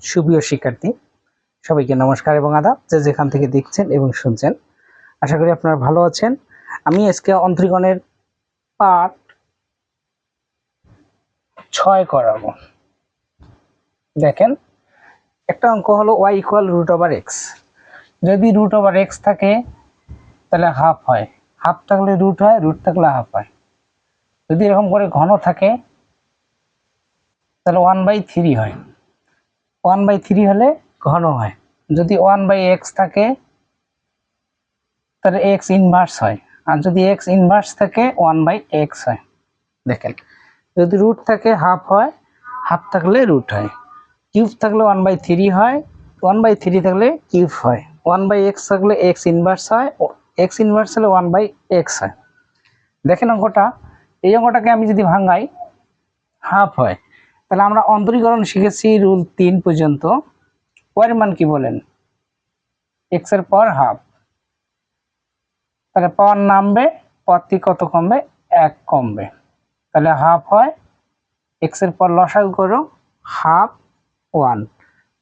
সুপ্রিয় শিক্ষার্থী, সবাইকে নমস্কার এবং আদাব, যে যেখান থেকে দেখছেন এবং শুনছেন। আশা করি আপনারা ভালো আছেন। আমি আজকে অন্তরীকরণের পার্ট 6 করাবো। দেখেন, একটা অঙ্ক হলো y √x। যদি √x থাকে তাহলে হাফ হয়, হাফ থাকলে রুট হয়, রুট থাকলে হাফ হয়। যদি এরকম করে ঘন থাকে তাহলে 1/3 হয়, 1/3 হলে ঘন হয়। যদি 1/x থাকে তাহলে x ইনভার্স হয়, আর যদি x ইনভার্স থাকে 1/x হয়। দেখেন, যদি রুট থাকে হাফ হয়, হাফ থাকলে রুট হয়, কিউব থাকলে 1/3 হয়, 1/3 থাকলে কিউব হয়, 1/x থাকলে x ইনভার্স হয়, x ইনভার্স হলে 1/x হয়। দেখেন অঙ্কটা, এই অঙ্কটাকে আমি যদি ভাঙাই হাফ হয়, তাহলে আমরা অন্তরীকরণ শিখেছি রুল 3 পর্যন্ত। পরের মান কি বলেন? x এর পর হাফ, তাহলে পাওয়ার নামবে, পর থেকে কত কমবে? 1 কমবে, তাহলে হাফ হয়। x এর পর লসাগু করো, হাফ 1,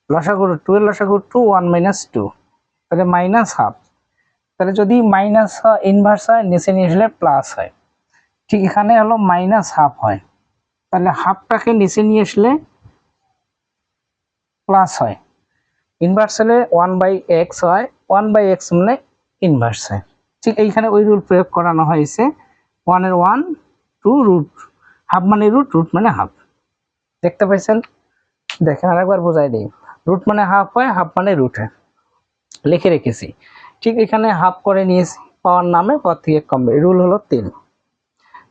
লসাগু 2 এর লসাগু 2, 1 - 2, তাহলে মাইনাস হাফ। তাহলে যদি মাইনাস ইনভার্স হয়, নিচে নিয়ে আসলে প্লাস হয়। ঠিক এখানে হলো মাইনাস হাফ হয়, তাহলে হাফটাকে নিচে নিয়ে আসলে প্লাস হয়। ইনভার্স হলে 1/x হয়, 1/x মানে ইনভার্স হয়। ঠিক এইখানে ওই রুল প্রয়োগ করানো হয়েছে। 1 এর 1, 2 রুট, হাফ মানে রুট, রুট মানে হাফ। দেখতে পাইছেন? দেখেন আরেকবার বোঝাই দিই। রুট মানে হাফ হয়, হাফ মানে রুট হয়, লিখে রেখেছি। ঠিক এখানে হাফ করে নিয়েছি, পাওয়ার নামে পর থেকে কমবে, রুল হলো 3।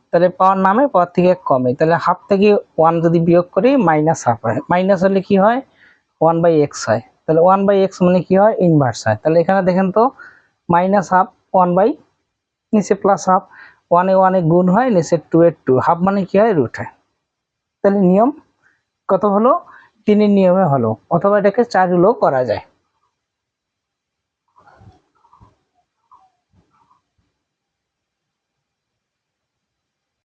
তাহলে পাওয়ার নামে পর থেকে কমে, তাহলে হাফ থেকে 1 যদি বিয়োগ করি মাইনাস হাফ হয়, মাইনাস হলে কি হয়? 1/x হয়, তাহলে 1/x মানে কি হয়? ইনভার্স হয়। তাহলে এখানে দেখেন তো, মাইনাস হাফ, 1 বাই নিচে প্লাস হাফ, 1 এ 1 এ গুণ হয়, নিচে 2 এর 2, হাফ মানে কি হয়? রুট হয়। তাহলে নিয়ম কত হলো? 3 এর নিয়মে হলো, অথবা এটাকে 4 রুলও করা যায়।